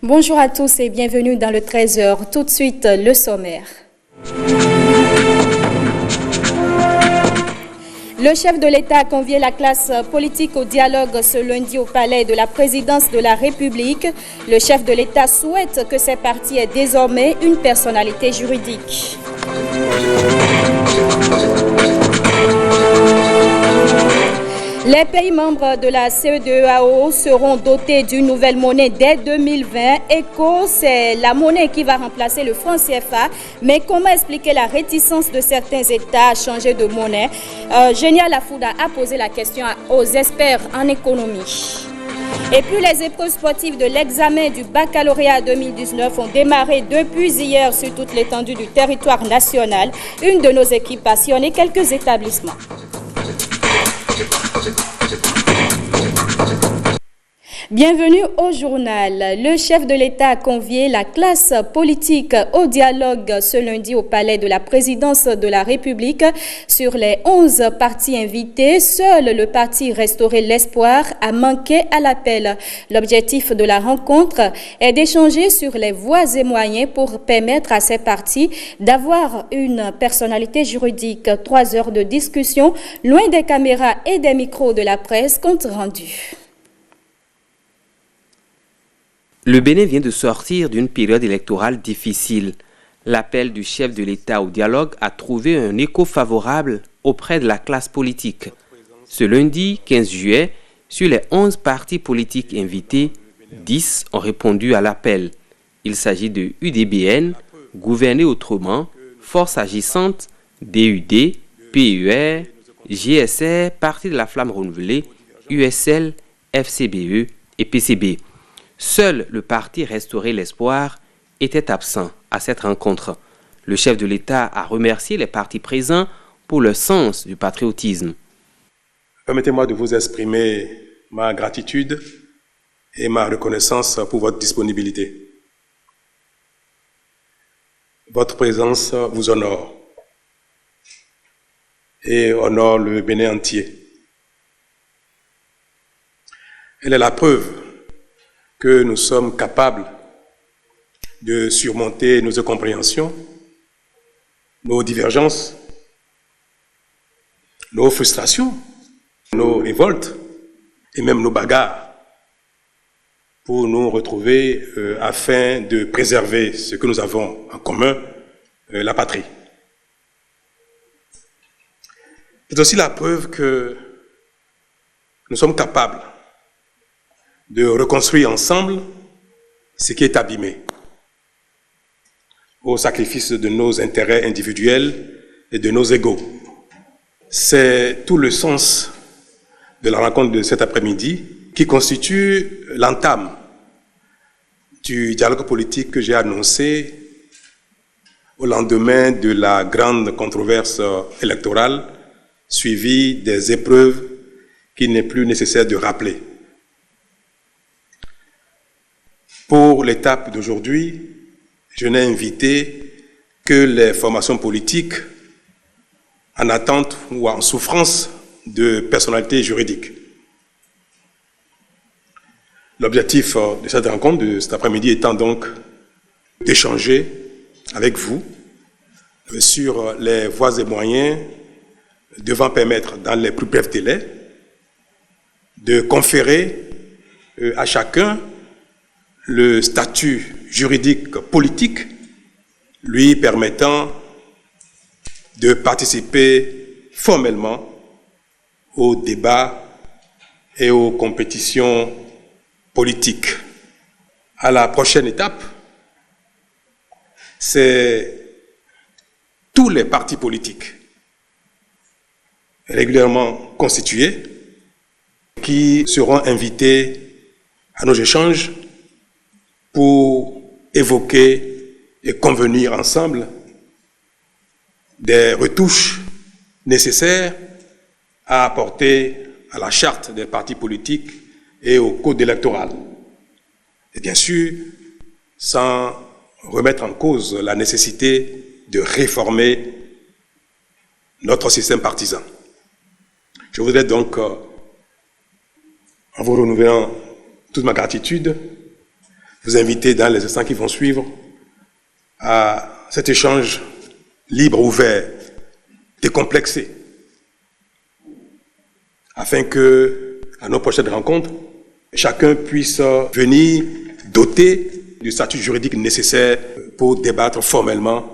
Bonjour à tous et bienvenue dans le 13h. Tout de suite, le sommaire. Le chef de l'État a convié la classe politique au dialogue ce lundi au palais de la présidence de la République. Le chef de l'État souhaite que ces partis aient désormais une personnalité juridique. Les pays membres de la CEDEAO seront dotés d'une nouvelle monnaie dès 2020. ECO, c'est la monnaie qui va remplacer le franc CFA. Mais comment expliquer la réticence de certains États à changer de monnaie? Génia Lafouda a posé la question aux experts en économie. Et puis les épreuves sportives de l'examen du baccalauréat 2019 ont démarré depuis hier sur toute l'étendue du territoire national. Une de nos équipes a sillonné quelques établissements. Bienvenue au journal. Le chef de l'État a convié la classe politique au dialogue ce lundi au palais de la présidence de la République. Sur les 11 partis invités, seul le parti Restaurer l'Espoir a manqué à l'appel. L'objectif de la rencontre est d'échanger sur les voies et moyens pour permettre à ces partis d'avoir une personnalité juridique. 3 heures de discussion, loin des caméras et des micros de la presse, compte rendu. Le Bénin vient de sortir d'une période électorale difficile. L'appel du chef de l'État au dialogue a trouvé un écho favorable auprès de la classe politique. Ce lundi 15 juillet, sur les 11 partis politiques invités, 10 ont répondu à l'appel. Il s'agit de UDBN, Gouverner autrement, Force agissante, DUD, PUR, GSR, Parti de la Flamme renouvelée, USL, FCBE et PCB. Seul le parti Restaurer l'Espoir était absent à cette rencontre. Le chef de l'État a remercié les partis présents pour leur sens du patriotisme. Permettez-moi de vous exprimer ma gratitude et ma reconnaissance pour votre disponibilité. Votre présence vous honore et honore le Bénin entier. Elle est la preuve que nous sommes capables de surmonter nos incompréhensions, nos divergences, nos frustrations, nos révoltes et même nos bagarres pour nous retrouver afin de préserver ce que nous avons en commun, la patrie. C'est aussi la preuve que nous sommes capables de reconstruire ensemble ce qui est abîmé, au sacrifice de nos intérêts individuels et de nos égos. C'est tout le sens de la rencontre de cet après-midi qui constitue l'entame du dialogue politique que j'ai annoncé au lendemain de la grande controverse électorale suivie des épreuves qu'il n'est plus nécessaire de rappeler. Pour l'étape d'aujourd'hui, je n'ai invité que les formations politiques en attente ou en souffrance de personnalité juridique. L'objectif de cette rencontre de cet après-midi étant donc d'échanger avec vous sur les voies et moyens devant permettre dans les plus brefs délais de conférer à chacun le statut juridique politique lui permettant de participer formellement aux débats et aux compétitions politiques. À la prochaine étape, c'est tous les partis politiques régulièrement constitués qui seront invités à nos échanges pour évoquer et convenir ensemble des retouches nécessaires à apporter à la charte des partis politiques et au code électoral. Et bien sûr, sans remettre en cause la nécessité de réformer notre système partisan. Je voudrais donc, en vous renouvelant toute ma gratitude, vous inviter dans les instants qui vont suivre à cet échange libre, ouvert, décomplexé, afin que, à nos prochaines rencontres, chacun puisse venir doté du statut juridique nécessaire pour débattre formellement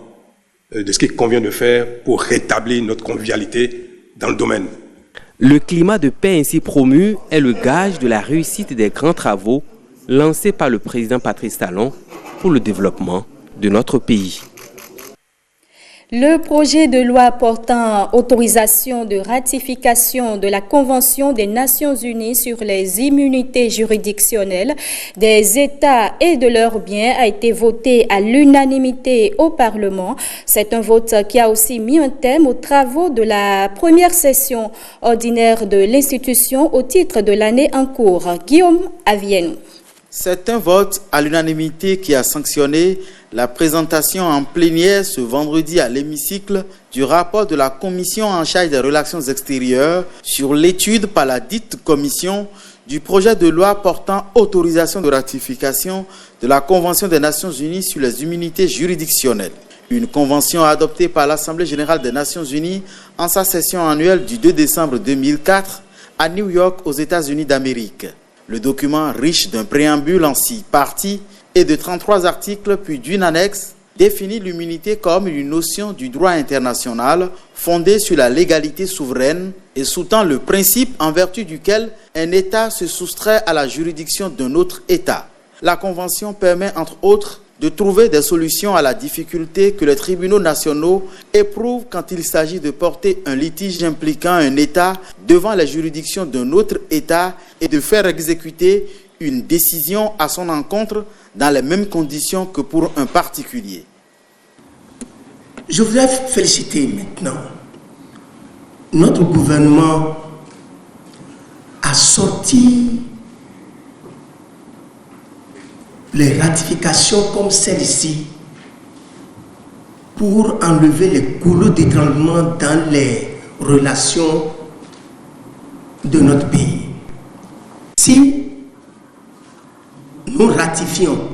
de ce qu'il convient de faire pour rétablir notre convivialité dans le domaine. Le climat de paix ainsi promu est le gage de la réussite des grands travaux lancés par le président Patrice Talon pour le développement de notre pays. Le projet de loi portant autorisation de ratification de la Convention des Nations Unies sur les immunités juridictionnelles des États et de leurs biens a été voté à l'unanimité au Parlement. C'est un vote qui a aussi mis un thème aux travaux de la première session ordinaire de l'institution au titre de l'année en cours. Guillaume Avienou. C'est un vote à l'unanimité qui a sanctionné la présentation en plénière ce vendredi à l'hémicycle du rapport de la commission en charge des relations extérieures sur l'étude par la dite commission du projet de loi portant autorisation de ratification de la Convention des Nations Unies sur les immunités juridictionnelles. Une convention adoptée par l'Assemblée générale des Nations Unies en sa session annuelle du 2 décembre 2004 à New York aux États-Unis d'Amérique. Le document, riche d'un préambule en 6 parties et de 33 articles puis d'une annexe, définit l'immunité comme une notion du droit international fondée sur la légalité souveraine et sous-tend le principe en vertu duquel un État se soustrait à la juridiction d'un autre État. La Convention permet, entre autres, de trouver des solutions à la difficulté que les tribunaux nationaux éprouvent quand il s'agit de porter un litige impliquant un État devant la juridiction d'un autre État et de faire exécuter une décision à son encontre dans les mêmes conditions que pour un particulier. Je voudrais féliciter maintenant notre gouvernement a sorti les ratifications comme celle-ci pour enlever les goulots d'étranglement dans les relations de notre pays. Si nous ratifions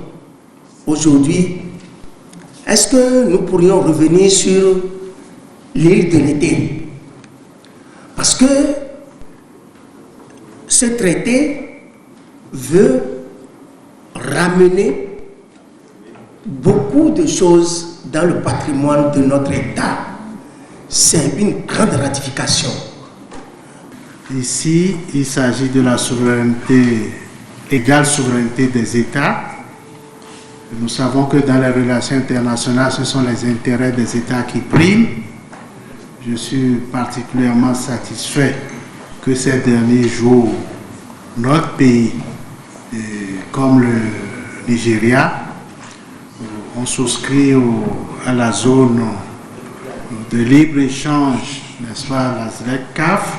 aujourd'hui, est-ce que nous pourrions revenir sur l'île de l'été? Parce que ce traité veut ramener beaucoup de choses dans le patrimoine de notre État. C'est une grande ratification. Ici, il s'agit de la souveraineté, égale souveraineté des États. Nous savons que dans les relations internationales, ce sont les intérêts des États qui priment. Je suis particulièrement satisfait que ces derniers jours, notre pays, comme le Nigeria, on souscrit à la zone de libre-échange, n'est-ce pas, la ZLEC-CAF.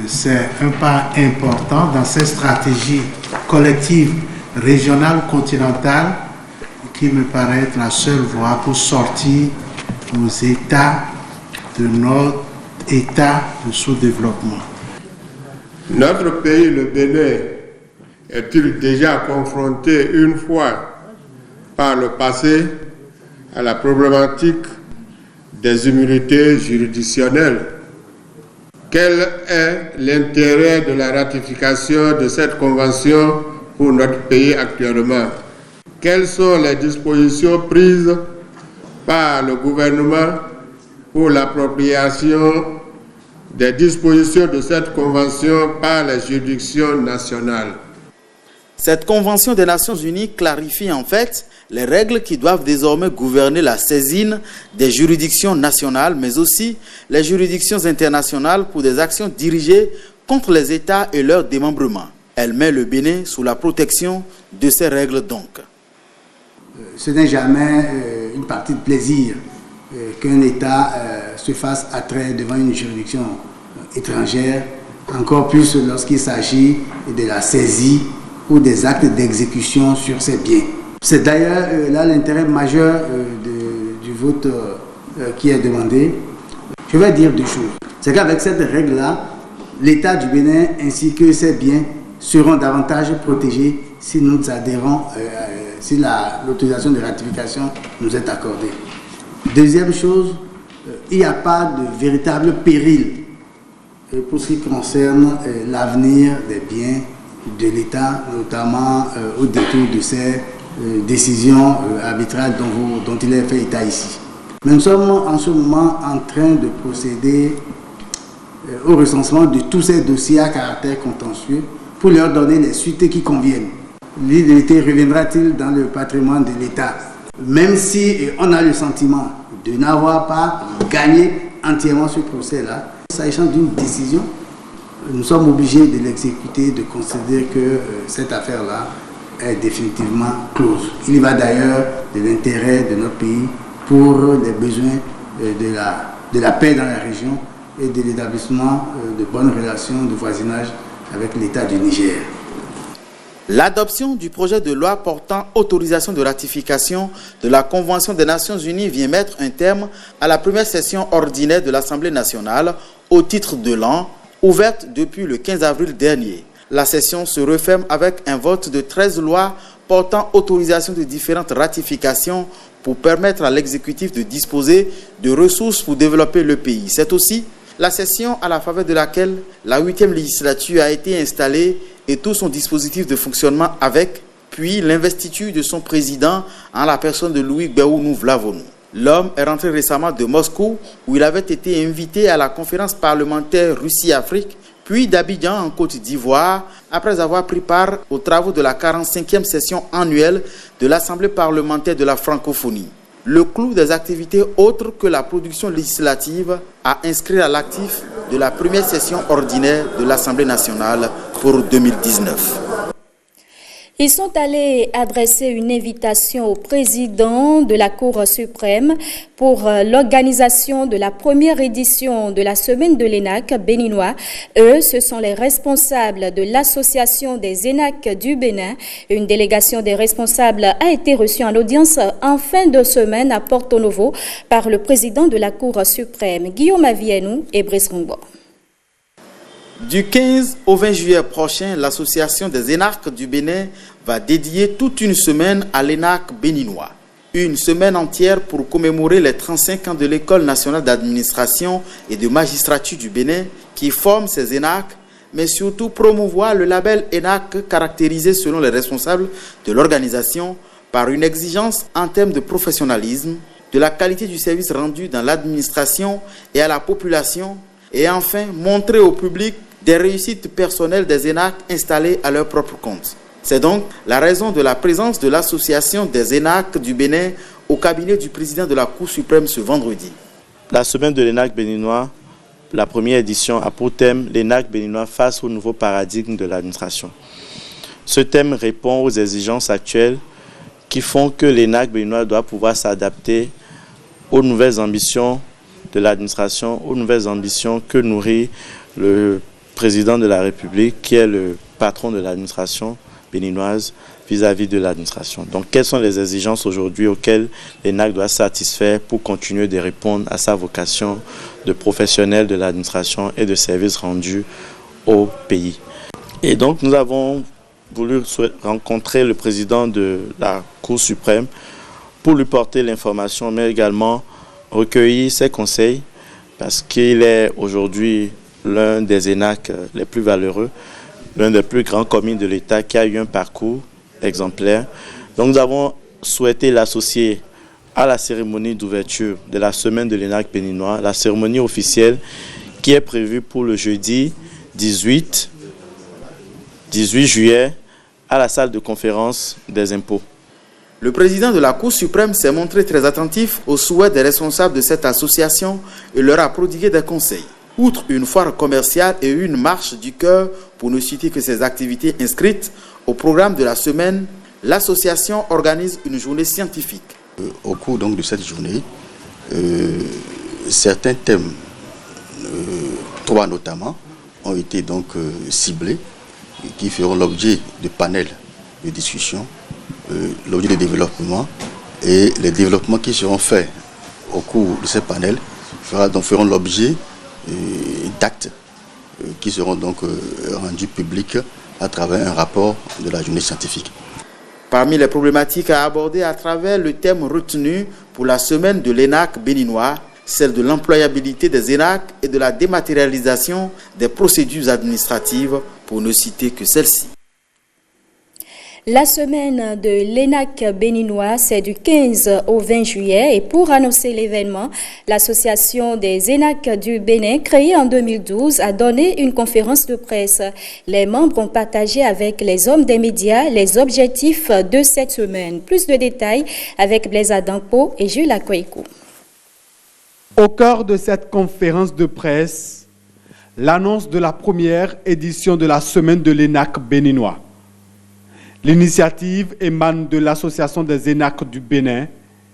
C'est un pas important dans cette stratégie collective régionale continentale qui me paraît être la seule voie pour sortir nos États de notre état de sous-développement. Notre pays, le Bénin, est-il déjà confronté une fois par le passé à la problématique des immunités juridictionnelles? Quel est l'intérêt de la ratification de cette convention pour notre pays actuellement? Quelles sont les dispositions prises par le gouvernement pour l'appropriation des dispositions de cette convention par les juridictions nationales? Cette convention des Nations Unies clarifie en fait les règles qui doivent désormais gouverner la saisine des juridictions nationales, mais aussi les juridictions internationales pour des actions dirigées contre les États et leurs démembrements. Elle met le Bénin sous la protection de ces règles donc. Ce n'est jamais une partie de plaisir qu'un État se fasse attrait devant une juridiction étrangère, encore plus lorsqu'il s'agit de la saisie ou des actes d'exécution sur ses biens. C'est d'ailleurs là l'intérêt majeur du vote qui est demandé. Je vais dire deux choses. C'est qu'avec cette règle-là, l'État du Bénin ainsi que ses biens seront davantage protégés si nous adhérons, si l'autorisation de ratification nous est accordée. Deuxième chose, il n'y a pas de véritable péril pour ce qui concerne l'avenir des biens de l'État, notamment au détour de ces décisions arbitrales dont il est fait état ici. Mais nous sommes en ce moment en train de procéder au recensement de tous ces dossiers à caractère contentieux pour leur donner les suites qui conviennent. L'idée reviendra-t-il dans le patrimoine de l'État? Même si on a le sentiment de n'avoir pas gagné entièrement ce procès-là, s'agissant d'une décision, nous sommes obligés de l'exécuter, de considérer que cette affaire-là est définitivement close. Il y va d'ailleurs de l'intérêt de notre pays pour les besoins de la paix dans la région et de l'établissement de bonnes relations de voisinage avec l'État du Niger. L'adoption du projet de loi portant autorisation de ratification de la Convention des Nations Unies vient mettre un terme à la première session ordinaire de l'Assemblée nationale au titre de l'an, ouverte depuis le 15 avril dernier. La session se referme avec un vote de 13 lois portant autorisation de différentes ratifications pour permettre à l'exécutif de disposer de ressources pour développer le pays. C'est aussi la session à la faveur de laquelle la 8e législature a été installée et tout son dispositif de fonctionnement avec, puis l'investiture de son président en la personne de Louis Gbéounou Vlavonou. L'homme est rentré récemment de Moscou où il avait été invité à la conférence parlementaire Russie-Afrique, puis d'Abidjan en Côte d'Ivoire, après avoir pris part aux travaux de la 45e session annuelle de l'Assemblée parlementaire de la francophonie. Le clou des activités autres que la production législative à inscrire à l'actif de la première session ordinaire de l'Assemblée nationale pour 2019. Ils sont allés adresser une invitation au président de la Cour suprême pour l'organisation de la première édition de la semaine de l'ENAC béninois. Eux, ce sont les responsables de l'association des ENAC du Bénin. Une délégation des responsables a été reçue en audience en fin de semaine à Porto Novo par le président de la Cour suprême, Guillaume Avienou et Brice Rungbo. Du 15 au 20 juillet prochain, l'association des énarques du Bénin va dédier toute une semaine à l'énarque béninois. Une semaine entière pour commémorer les 35 ans de l'École nationale d'administration et de magistrature du Bénin qui forme ces énarques, mais surtout promouvoir le label ENAC caractérisé selon les responsables de l'organisation par une exigence en termes de professionnalisme, de la qualité du service rendu dans l'administration et à la population, et enfin montrer au public des réussites personnelles des ENAC installés à leur propre compte. C'est donc la raison de la présence de l'association des ENAC du Bénin au cabinet du président de la Cour suprême ce vendredi. La semaine de l'ENAC béninois, la première édition, a pour thème l'ENAC béninois face au nouveau paradigme de l'administration. Ce thème répond aux exigences actuelles qui font que l'ENAC béninois doit pouvoir s'adapter aux nouvelles ambitions de l'administration, aux nouvelles ambitions que nourrit le président de la République, qui est le patron de l'administration béninoise vis-à-vis de l'administration. Donc, quelles sont les exigences aujourd'hui auxquelles l'ENAC doit satisfaire pour continuer de répondre à sa vocation de professionnel de l'administration et de services rendus au pays? Et donc, nous avons voulu rencontrer le président de la Cour suprême pour lui porter l'information, mais également recueillir ses conseils, parce qu'il est aujourd'hui l'un des ENAC les plus valeureux, l'un des plus grands commis de l'État qui a eu un parcours exemplaire. Donc nous avons souhaité l'associer à la cérémonie d'ouverture de la semaine de l'ENAC béninois, la cérémonie officielle qui est prévue pour le jeudi 18 juillet à la salle de conférence des impôts. Le président de la Cour suprême s'est montré très attentif aux souhaits des responsables de cette association et leur a prodigué des conseils. Outre une foire commerciale et une marche du cœur, pour ne citer que ces activités inscrites au programme de la semaine, l'association organise une journée scientifique. Au cours donc de cette journée, certains thèmes, 3 notamment, ont été donc ciblés, qui feront l'objet de panels de discussion, l'objet de développement, et les développements qui seront faits au cours de ces panels feront l'objet d'actes qui seront donc rendus publics à travers un rapport de la journée scientifique. Parmi les problématiques à aborder à travers le thème retenu pour la semaine de l'ENAC béninois, celle de l'employabilité des ENAC et de la dématérialisation des procédures administratives, pour ne citer que celle-ci. La semaine de l'ENAC béninois, c'est du 15 au 20 juillet et pour annoncer l'événement, l'association des ENAC du Bénin, créée en 2012, a donné une conférence de presse. Les membres ont partagé avec les hommes des médias les objectifs de cette semaine. Plus de détails avec Blaise Adampo et Jules Akoikou. Au cœur de cette conférence de presse, l'annonce de la première édition de la semaine de l'ENAC béninois. L'initiative émane de l'Association des ENAC du Bénin,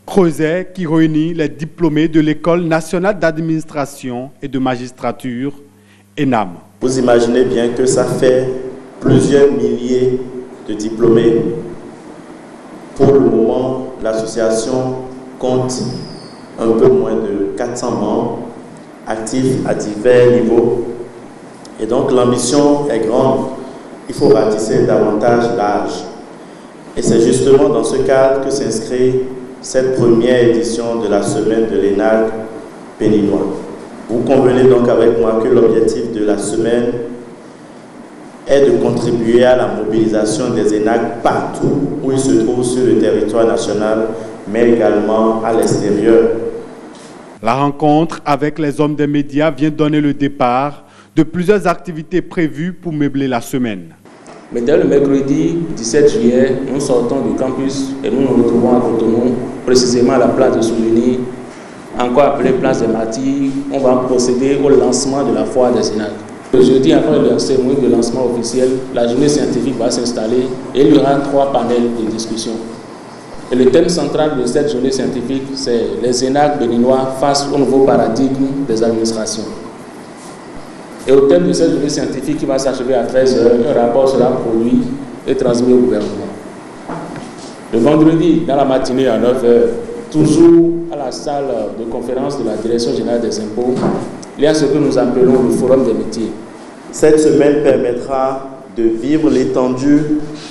Creuset, qui réunit les diplômés de l'École nationale d'administration et de magistrature, ENAM. Vous imaginez bien que ça fait plusieurs milliers de diplômés. Pour le moment, l'association compte un peu moins de 400 membres actifs à divers niveaux. Et donc l'ambition est grande. Il faut ratisser davantage large. Et c'est justement dans ce cadre que s'inscrit cette première édition de la semaine de l'ENAC béninois. Vous convenez donc avec moi que l'objectif de la semaine est de contribuer à la mobilisation des ENAC partout où ils se trouvent sur le territoire national, mais également à l'extérieur. La rencontre avec les hommes des médias vient donner le départ de plusieurs activités prévues pour meubler la semaine. Mais dès le mercredi 17 juillet, nous sortons du campus et nous nous retrouvons à Cotonou, précisément à la place de Souvenir, encore appelée place des Martyrs. On va procéder au lancement de la foire des ENAC. Le jeudi, après la cérémonie de lancement officiel, la journée scientifique va s'installer et il y aura 3 panels de discussion. Et le thème central de cette journée scientifique, c'est les ENAC béninois face au nouveau paradigme des administrations. Et au thème de cette journée scientifique qui va s'achever à 13h, un rapport sera produit et transmis au gouvernement. Le vendredi, dans la matinée à 9h, toujours à la salle de conférence de la Direction générale des impôts, il y a ce que nous appelons le Forum des métiers. Cette semaine permettra de vivre l'étendue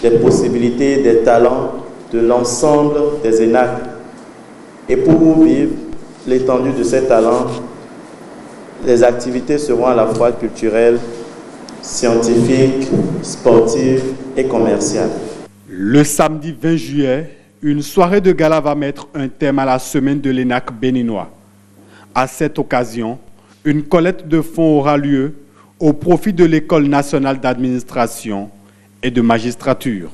des possibilités, des talents de l'ensemble des ENAC. Et pour vivre l'étendue de ces talents, les activités seront à la fois culturelles, scientifiques, sportives et commerciales. Le samedi 20 juillet, une soirée de gala va mettre un thème à la semaine de l'ENAC béninois. À cette occasion, une collecte de fonds aura lieu au profit de l'École nationale d'administration et de magistrature.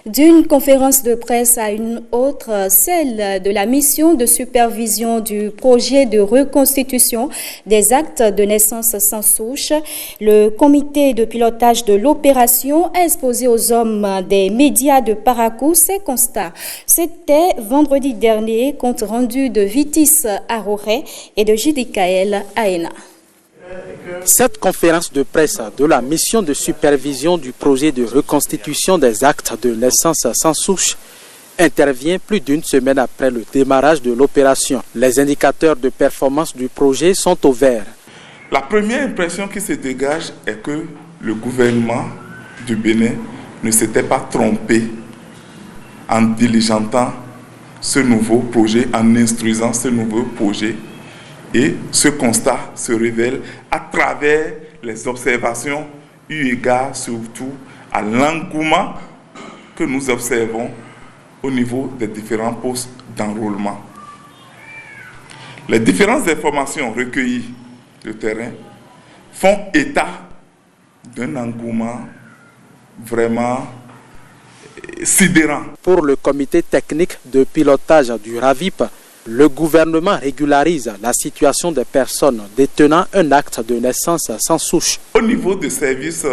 D'une conférence de presse à une autre, celle de la mission de supervision du projet de reconstitution des actes de naissance sans souche. Le comité de pilotage de l'opération a exposé aux hommes des médias de Parakou ses constats. C'était vendredi dernier, compte rendu de Vitis Aroré et de Jidikael Aena. Cette conférence de presse de la mission de supervision du projet de reconstitution des actes de naissance sans souche intervient plus d'une semaine après le démarrage de l'opération. Les indicateurs de performance du projet sont au vert. La première impression qui se dégage est que le gouvernement du Bénin ne s'était pas trompé en diligentant ce nouveau projet, en instruisant ce nouveau projet. Et ce constat se révèle à travers les observations eu égard surtout à l'engouement que nous observons au niveau des différents postes d'enrôlement. Les différentes informations recueillies de terrain font état d'un engouement vraiment sidérant. Pour le comité technique de pilotage du RAVIP, le gouvernement régularise la situation des personnes détenant un acte de naissance sans souche. Au niveau des services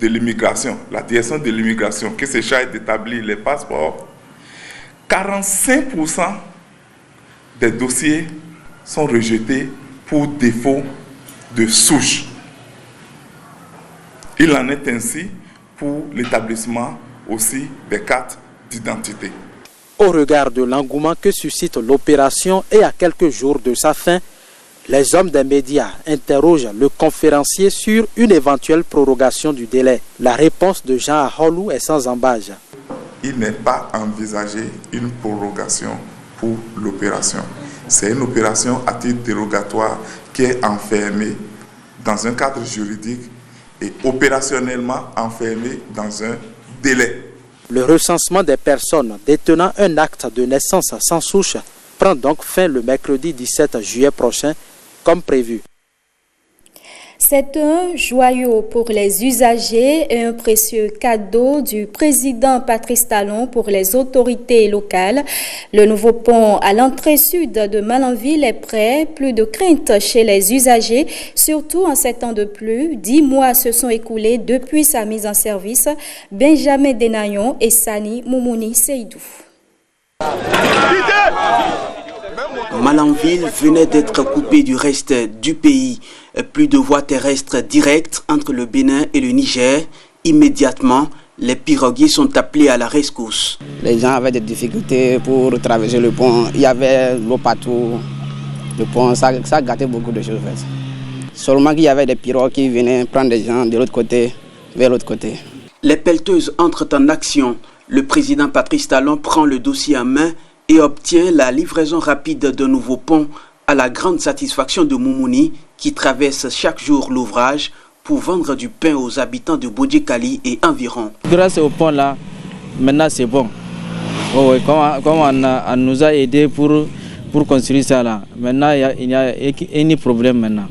de l'immigration, la direction de l'immigration qui se charge d'établir les passeports, 45% des dossiers sont rejetés pour défaut de souche. Il en est ainsi pour l'établissement aussi des cartes d'identité. Au regard de l'engouement que suscite l'opération et à quelques jours de sa fin, Les hommes des médias interrogent le conférencier sur une éventuelle prorogation du délai. La réponse de Jean Aholou est sans embâge. Il n'est pas envisagé une prorogation pour l'opération. C'est une opération à titre dérogatoire qui est enfermée dans un cadre juridique et opérationnellement enfermée dans un délai. Le recensement des personnes détenant un acte de naissance sans souche prend donc fin le mercredi 17 juillet prochain, comme prévu. C'est un joyau pour les usagers et un précieux cadeau du président Patrice Talon pour les autorités locales. Le nouveau pont à l'entrée sud de Malanville est prêt. Plus de crainte chez les usagers, surtout en 7 ans de pluie. 10 mois se sont écoulés depuis sa mise en service. Benjamin Denayon et Sani Moumouni Seydou. Malanville venait d'être coupé du reste du pays. Plus de voies terrestres directes entre le Bénin et le Niger. Immédiatement, les piroguiers sont appelés à la rescousse. Les gens avaient des difficultés pour traverser le pont. Il y avait l'eau partout. Le pont, ça gâtait beaucoup de choses. Seulement qu'il y avait des pirogues qui venaient prendre des gens de l'autre côté, vers l'autre côté. Les pelleteuses entrent en action. Le président Patrice Talon prend le dossier en main et obtient la livraison rapide d'un nouveau pont à la grande satisfaction de Moumouni qui traverse chaque jour l'ouvrage pour vendre du pain aux habitants de Bodjikali et environ. Grâce au pont là, maintenant c'est bon. Comme on nous a aidés pour construire ça là, maintenant il n'y a aucun problème maintenant.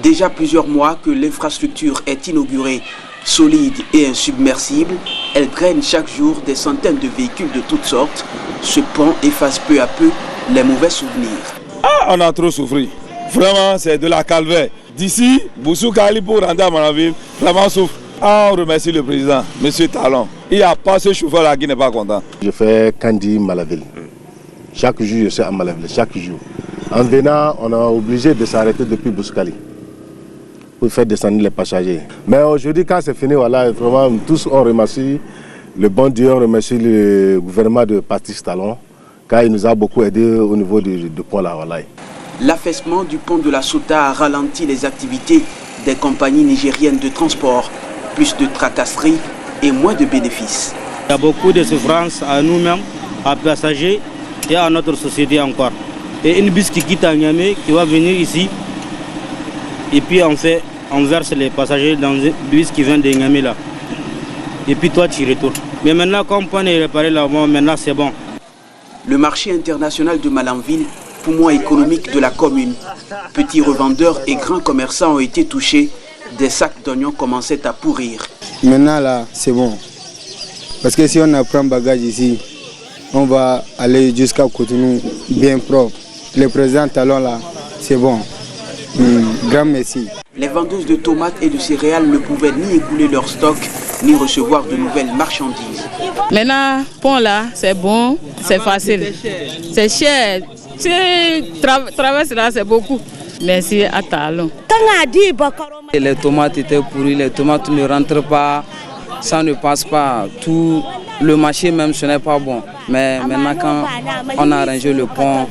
Déjà plusieurs mois que l'infrastructure est inaugurée. Solide et insubmersible, elle draine chaque jour des centaines de véhicules de toutes sortes. Ce pont efface peu à peu les mauvais souvenirs. On a trop souffert. Vraiment, c'est de la calvaire. D'ici, Boussou-Kali pour rentrer à Malanville, vraiment souffre. On remercie le président, M. Talon. Il n'y a pas ce chauffeur-là qui n'est pas content. Je fais Kandi Malanville. Chaque jour, je suis à Malanville, chaque jour. En venant, on a obligé de s'arrêter depuis Boussou-Kali pour faire descendre les passagers. Mais aujourd'hui, quand c'est fini, voilà, vraiment, tous on remercie le bon Dieu, on remercie le gouvernement de Patrice Talon, car il nous a beaucoup aidé au niveau du pont là. Voilà. L'affaissement du pont de la Sota a ralenti les activités des compagnies nigériennes de transport. Plus de tracasseries et moins de bénéfices. Il y a beaucoup de souffrances à nous-mêmes, à passagers et à notre société encore. Et une bus qui quitte à Niamey, qui va venir ici, et puis on verse les passagers dans un bus qui vient de Niamey là. Et puis toi tu retournes. Mais maintenant comme le pont est réparé là, maintenant c'est bon. Le marché international de Malanville, poumon économique de la commune. Petits revendeurs et grands commerçants ont été touchés. Des sacs d'oignons commençaient à pourrir. Maintenant là, c'est bon. Parce que si on apprend bagage ici, on va aller jusqu'à Cotonou bien propre. Le président Talon là, c'est bon. Grand merci. Les vendeuses de tomates et de céréales ne pouvaient ni écouler leur stock, ni recevoir de nouvelles marchandises. Maintenant, pont là, c'est bon, c'est facile. C'est cher. Si traverse là, c'est beaucoup. Merci à Talon. Les tomates étaient pourries, les tomates ne rentrent pas, ça ne passe pas. Tout le marché même, ce n'est pas bon. Mais maintenant, quand on a arrangé le pont,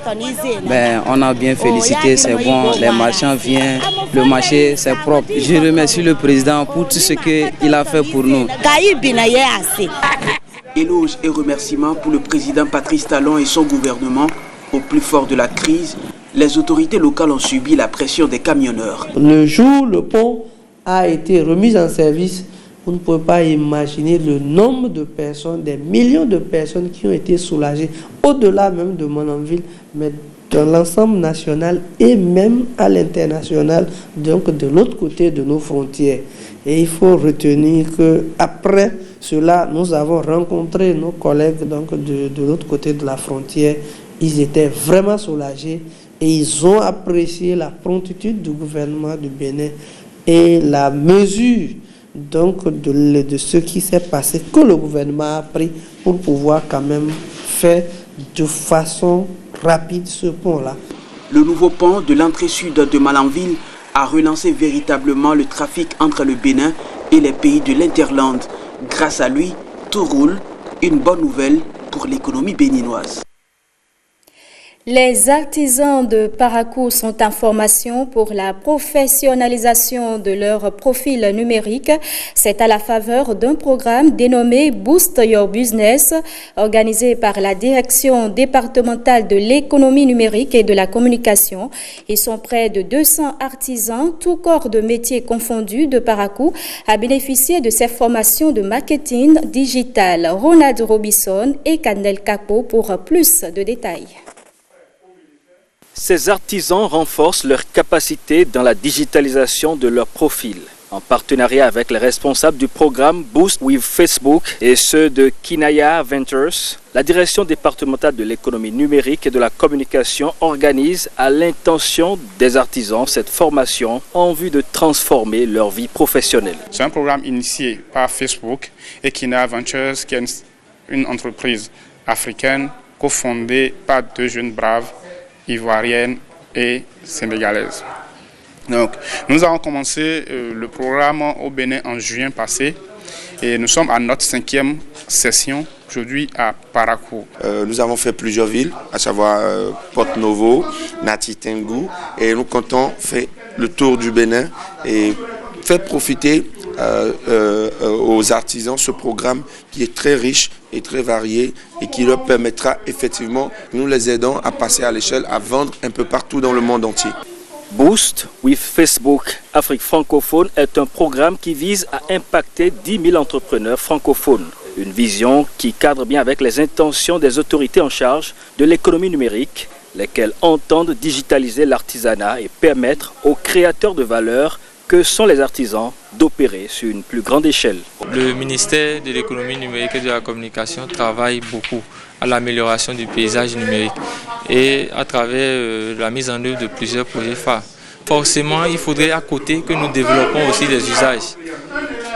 on a bien félicité, c'est bon, les marchands viennent, le marché c'est propre. Je remercie le président pour tout ce qu'il a fait pour nous. Éloges et remerciements pour le président Patrice Talon et son gouvernement. Au plus fort de la crise, les autorités locales ont subi la pression des camionneurs. Le jour où le pont a été remis en service, vous ne pouvez pas imaginer le nombre de personnes, des millions de personnes qui ont été soulagées, au-delà même de Malanville, mais dans l'ensemble national et même à l'international, donc de l'autre côté de nos frontières. Et il faut retenir qu'après cela, nous avons rencontré nos collègues donc, de l'autre côté de la frontière. Ils étaient vraiment soulagés et ils ont apprécié la promptitude du gouvernement du Bénin et la mesure donc de ce qui s'est passé, que le gouvernement a pris pour pouvoir quand même faire de façon rapide ce pont-là. Le nouveau pont de l'entrée sud de Malanville a relancé véritablement le trafic entre le Bénin et les pays de l'Interland. Grâce à lui, tout roule, une bonne nouvelle pour l'économie béninoise. Les artisans de Parakou sont en formation pour la professionnalisation de leur profil numérique. C'est à la faveur d'un programme dénommé Boost Your Business, organisé par la Direction départementale de l'économie numérique et de la communication. Ils sont près de 200 artisans, tous corps de métiers confondus de Parakou, à bénéficier de ces formations de marketing digital. Ronald Robinson et Canel Capo pour plus de détails. Ces artisans renforcent leur capacité dans la digitalisation de leur profil. En partenariat avec les responsables du programme Boost with Facebook et ceux de Kinaya Ventures, la Direction départementale de l'économie numérique et de la communication organise à l'intention des artisans cette formation en vue de transformer leur vie professionnelle. C'est un programme initié par Facebook et Kinaya Ventures, qui est une entreprise africaine cofondée par deux jeunes braves ivoirienne et sénégalaise. Donc, nous avons commencé le programme au Bénin en juin passé et nous sommes à notre 5e session aujourd'hui à Parakou. Nous avons fait plusieurs villes, à savoir Porto-Novo, Nati Tengu, et nous comptons faire le tour du Bénin et faire profiter aux artisans ce programme qui est très riche et très varié et qui leur permettra effectivement, nous les aidons à passer à l'échelle, à vendre un peu partout dans le monde entier. Boost with Facebook Afrique francophone est un programme qui vise à impacter 10 000 entrepreneurs francophones. Une vision qui cadre bien avec les intentions des autorités en charge de l'économie numérique, lesquelles entendent digitaliser l'artisanat et permettre aux créateurs de valeur que sont les artisans d'opérer sur une plus grande échelle. Le ministère de l'économie numérique et de la communication travaille beaucoup à l'amélioration du paysage numérique et à travers la mise en œuvre de plusieurs projets phares. Forcément, il faudrait à côté que nous développons aussi des usages.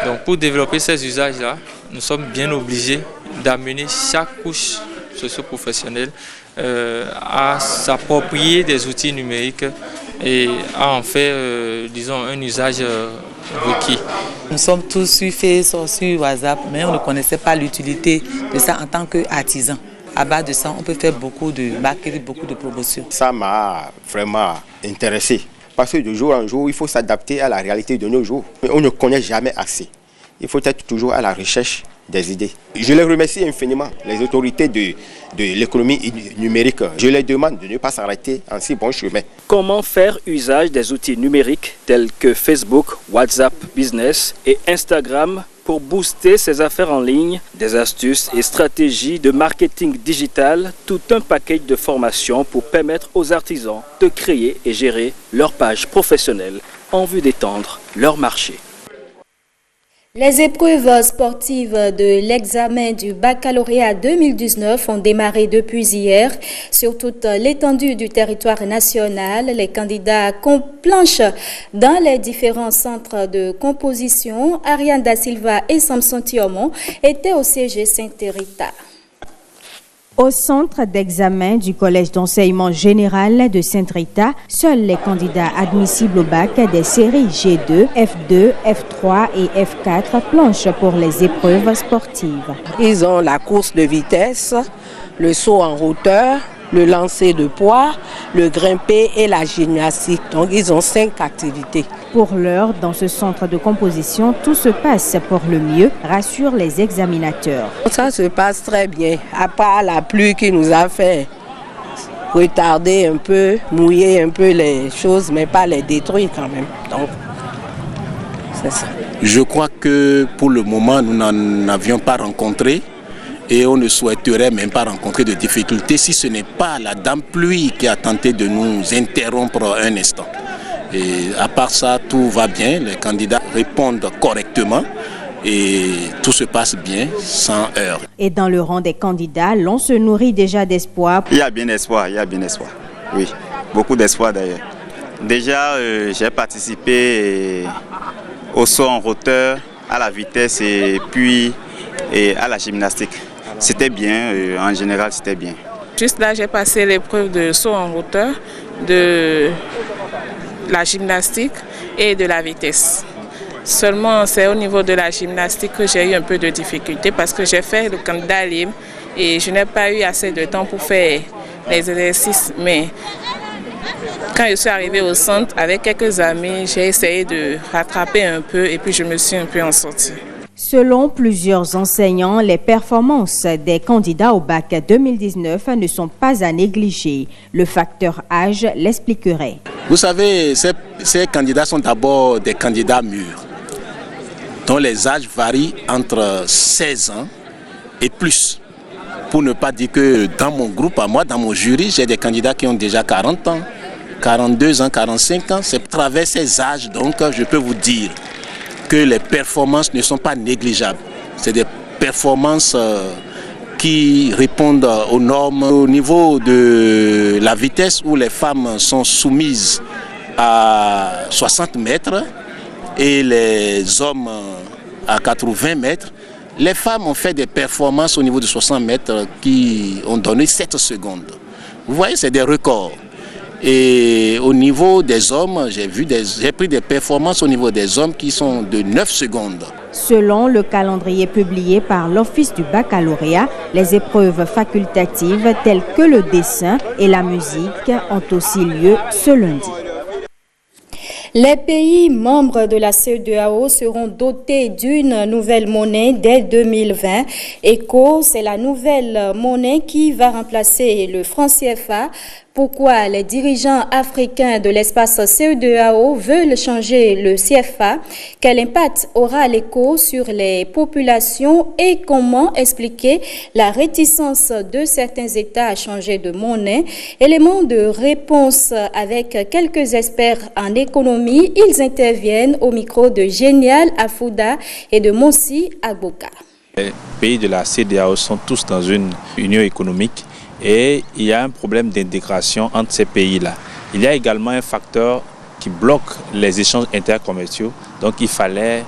Donc pour développer ces usages-là, nous sommes bien obligés d'amener chaque couche socio-professionnelle à s'approprier des outils numériques et à en faire, disons, un usage requis. Nous sommes tous sur Facebook, sur WhatsApp, mais on ne connaissait pas l'utilité de ça en tant qu'artisan. À base de ça, on peut faire beaucoup de marketing, beaucoup de promotions. Ça m'a vraiment intéressé. Parce que de jour en jour, il faut s'adapter à la réalité de nos jours. Mais on ne connaît jamais assez. Il faut être toujours à la recherche des idées. Je les remercie infiniment, les autorités de l'économie numérique. Je les demande de ne pas s'arrêter en si bon chemin. Comment faire usage des outils numériques tels que Facebook, WhatsApp Business et Instagram pour booster ses affaires en ligne, des astuces et stratégies de marketing digital, tout un package de formations pour permettre aux artisans de créer et gérer leur page professionnelle en vue d'étendre leur marché. Les épreuves sportives de l'examen du baccalauréat 2019 ont démarré depuis hier. Sur toute l'étendue du territoire national, les candidats planchent dans les différents centres de composition. Ariane Da Silva et Samson Thiomon étaient au CG Sainte-Rita. Au centre d'examen du Collège d'enseignement général de Sainte-Rita, seuls les candidats admissibles au bac des séries G2, F2, F3 et F4 planchent pour les épreuves sportives. Ils ont la course de vitesse, le saut en hauteur, le lancer de poids, le grimper et la gymnastique. Donc ils ont 5 activités. Pour l'heure, dans ce centre de composition, tout se passe pour le mieux, rassurent les examinateurs. Ça se passe très bien, à part la pluie qui nous a fait retarder un peu, mouiller un peu les choses, mais pas les détruire quand même. Donc, c'est ça. Je crois que pour le moment, nous n'en avions pas rencontré. Et on ne souhaiterait même pas rencontrer de difficultés si ce n'est pas la dame pluie qui a tenté de nous interrompre un instant. Et à part ça, tout va bien, les candidats répondent correctement et tout se passe bien, sans heurts. Et dans le rang des candidats, l'on se nourrit déjà d'espoir. Il y a bien espoir, oui, beaucoup d'espoir d'ailleurs. Déjà, j'ai participé au saut en hauteur, à la vitesse et puis à la gymnastique. C'était bien, en général c'était bien. Juste là, j'ai passé l'épreuve de saut en hauteur, de la gymnastique et de la vitesse. Seulement, c'est au niveau de la gymnastique que j'ai eu un peu de difficulté parce que j'ai fait le candidat libre et je n'ai pas eu assez de temps pour faire les exercices. Mais quand je suis arrivée au centre, avec quelques amis, j'ai essayé de rattraper un peu et puis je me suis un peu en sortie. Selon plusieurs enseignants, les performances des candidats au bac 2019 ne sont pas à négliger. Le facteur âge l'expliquerait. Vous savez, ces candidats sont d'abord des candidats mûrs, dont les âges varient entre 16 ans et plus. Pour ne pas dire que dans mon groupe, à moi, dans mon jury, j'ai des candidats qui ont déjà 40 ans, 42 ans, 45 ans. C'est à travers ces âges, donc, je peux vous dire que les performances ne sont pas négligeables. C'est des performances qui répondent aux normes. Au niveau de la vitesse où les femmes sont soumises à 60 mètres et les hommes à 80 mètres, les femmes ont fait des performances au niveau de 60 mètres qui ont donné 7 secondes. Vous voyez, c'est des records. Et au niveau des hommes, j'ai pris des performances au niveau des hommes qui sont de 9 secondes. Selon le calendrier publié par l'Office du baccalauréat, les épreuves facultatives telles que le dessin et la musique ont aussi lieu ce lundi. Les pays membres de la CEDEAO seront dotés d'une nouvelle monnaie dès 2020. ECO, c'est la nouvelle monnaie qui va remplacer le franc CFA. Pourquoi les dirigeants africains de l'espace CEDEAO veulent changer le CFA? Quel impact aura l'ECO sur les populations et comment expliquer la réticence de certains États à changer de monnaie? Élément de réponse avec quelques experts en économie. Ils interviennent au micro de Génial Afouda et de Monsi Agboka. Les pays de la CEDEAO sont tous dans une union économique. Et il y a un problème d'intégration entre ces pays-là. Il y a également un facteur qui bloque les échanges intercommerciaux. Donc il fallait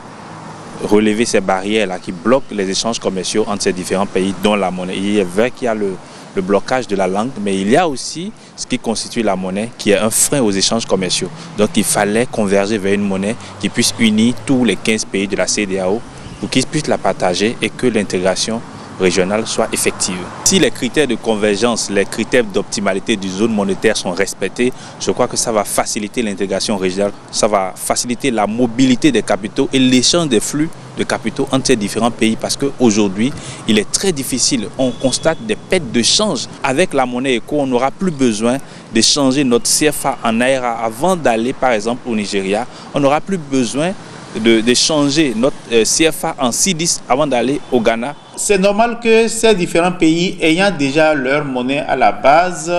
relever ces barrières-là qui bloquent les échanges commerciaux entre ces différents pays, dont la monnaie. Il est vrai qu'il y a le blocage de la langue, mais il y a aussi ce qui constitue la monnaie, qui est un frein aux échanges commerciaux. Donc il fallait converger vers une monnaie qui puisse unir tous les 15 pays de la CEDEAO pour qu'ils puissent la partager et que l'intégration régionale soit effective. Si les critères de convergence, les critères d'optimalité du zone monétaire sont respectés, je crois que ça va faciliter l'intégration régionale, ça va faciliter la mobilité des capitaux et l'échange des flux de capitaux entre ces différents pays parce qu'aujourd'hui, il est très difficile. On constate des pertes de change. Avec la monnaie ECO, on n'aura plus besoin de changer notre CFA en Naira avant d'aller par exemple au Nigeria. On n'aura plus besoin de changer notre CFA en Cedis avant d'aller au Ghana. C'est normal que ces différents pays ayant déjà leur monnaie à la base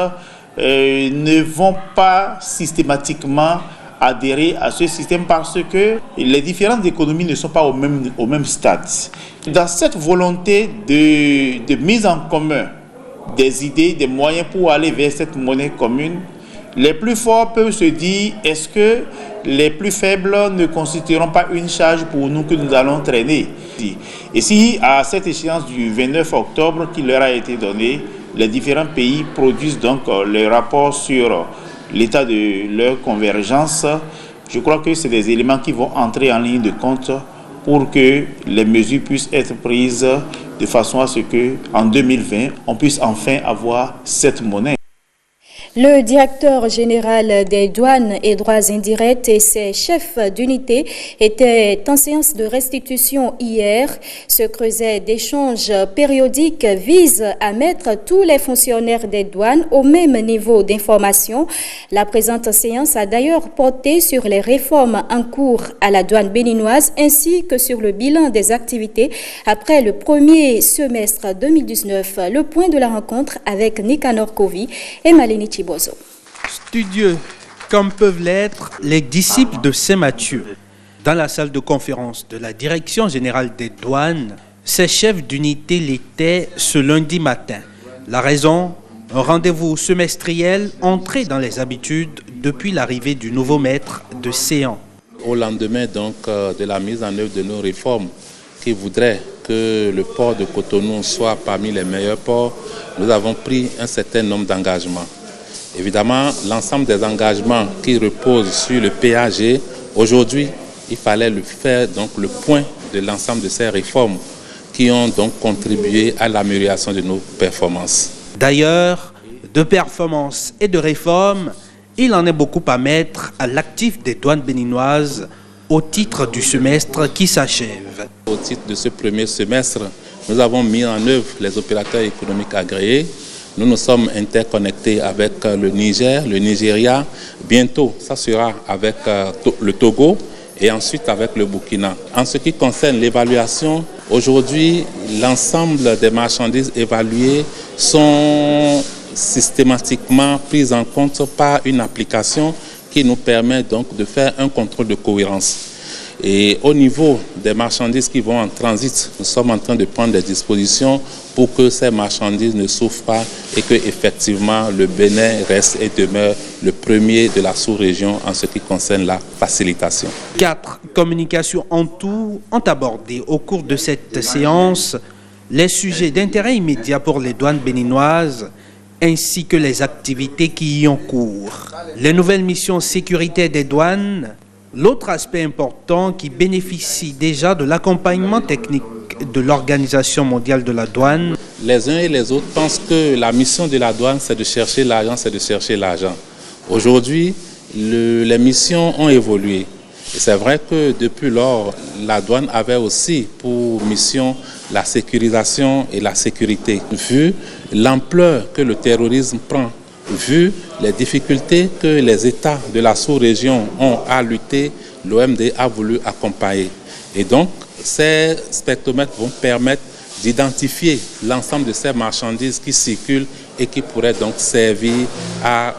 ne vont pas systématiquement adhérer à ce système parce que les différentes économies ne sont pas au même stade. Dans cette volonté de mise en commun des idées, des moyens pour aller vers cette monnaie commune, les plus forts peuvent se dire, est-ce que les plus faibles ne constitueront pas une charge pour nous que nous allons traîner? Et si à cette échéance du 29 octobre qui leur a été donnée, les différents pays produisent donc les rapports sur l'état de leur convergence, je crois que c'est des éléments qui vont entrer en ligne de compte pour que les mesures puissent être prises de façon à ce qu'en 2020, on puisse enfin avoir cette monnaie. Le directeur général des douanes et droits indirects et ses chefs d'unité étaient en séance de restitution hier. Ce creuset d'échange périodique vise à mettre tous les fonctionnaires des douanes au même niveau d'information. La présente séance a d'ailleurs porté sur les réformes en cours à la douane béninoise ainsi que sur le bilan des activités après le premier semestre 2019. Le point de la rencontre avec Nicanor Kovi et Malini Chibozo. Studieux, comme peuvent l'être les disciples de Saint-Mathieu. Dans la salle de conférence de la Direction générale des douanes, ces chefs d'unité l'étaient ce lundi matin. La raison, un rendez-vous semestriel entré dans les habitudes depuis l'arrivée du nouveau maître de Séan. Au lendemain donc de la mise en œuvre de nos réformes qui voudraient que le port de Cotonou soit parmi les meilleurs ports, nous avons pris un certain nombre d'engagements. Évidemment, l'ensemble des engagements qui reposent sur le PAG, aujourd'hui, il fallait faire donc le point de l'ensemble de ces réformes qui ont donc contribué à l'amélioration de nos performances. D'ailleurs, De performance et de réforme, il en est beaucoup à mettre à l'actif des douanes béninoises au titre du semestre qui s'achève. Au titre de ce premier semestre, nous avons mis en œuvre les opérateurs économiques agréés. Nous nous sommes interconnectés avec le Niger, le Nigeria. Bientôt, ça sera avec le Togo et ensuite avec le Burkina. En ce qui concerne l'évaluation, aujourd'hui, l'ensemble des marchandises évaluées sont systématiquement prises en compte par une application qui nous permet donc de faire un contrôle de cohérence. Et au niveau des marchandises qui vont en transit, nous sommes en train de prendre des dispositions pour que ces marchandises ne souffrent pas et que effectivement le Bénin reste et demeure le premier de la sous-région en ce qui concerne la facilitation. 4 communications en tout ont abordé au cours de cette séance les sujets d'intérêt immédiat pour les douanes béninoises ainsi que les activités qui y ont cours. Les nouvelles missions sécuritaires des douanes, l'autre aspect important qui bénéficie déjà de l'accompagnement technique de l'Organisation mondiale de la douane. Les uns et les autres pensent que la mission de la douane, c'est de chercher l'argent, c'est de chercher l'argent. Aujourd'hui, les missions ont évolué. Et c'est vrai que depuis lors, la douane avait aussi pour mission la sécurisation et la sécurité. Vu l'ampleur que le terrorisme prend, vu les difficultés que les États de la sous-région ont à lutter, l'OMD a voulu accompagner. Et donc, ces spectromètres vont permettre d'identifier l'ensemble de ces marchandises qui circulent et qui pourraient donc servir à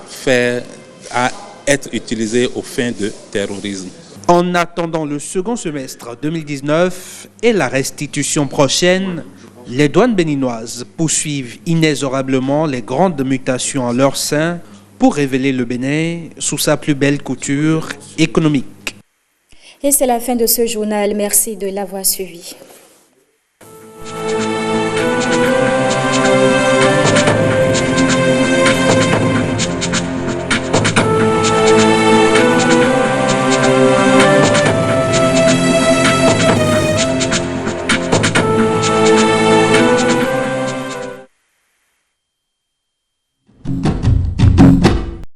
être utilisées aux fins de terrorisme. En attendant le second semestre 2019 et la restitution prochaine, les douanes béninoises poursuivent inexorablement les grandes mutations en leur sein pour révéler le Bénin sous sa plus belle couture économique. Et c'est la fin de ce journal. Merci de l'avoir suivi.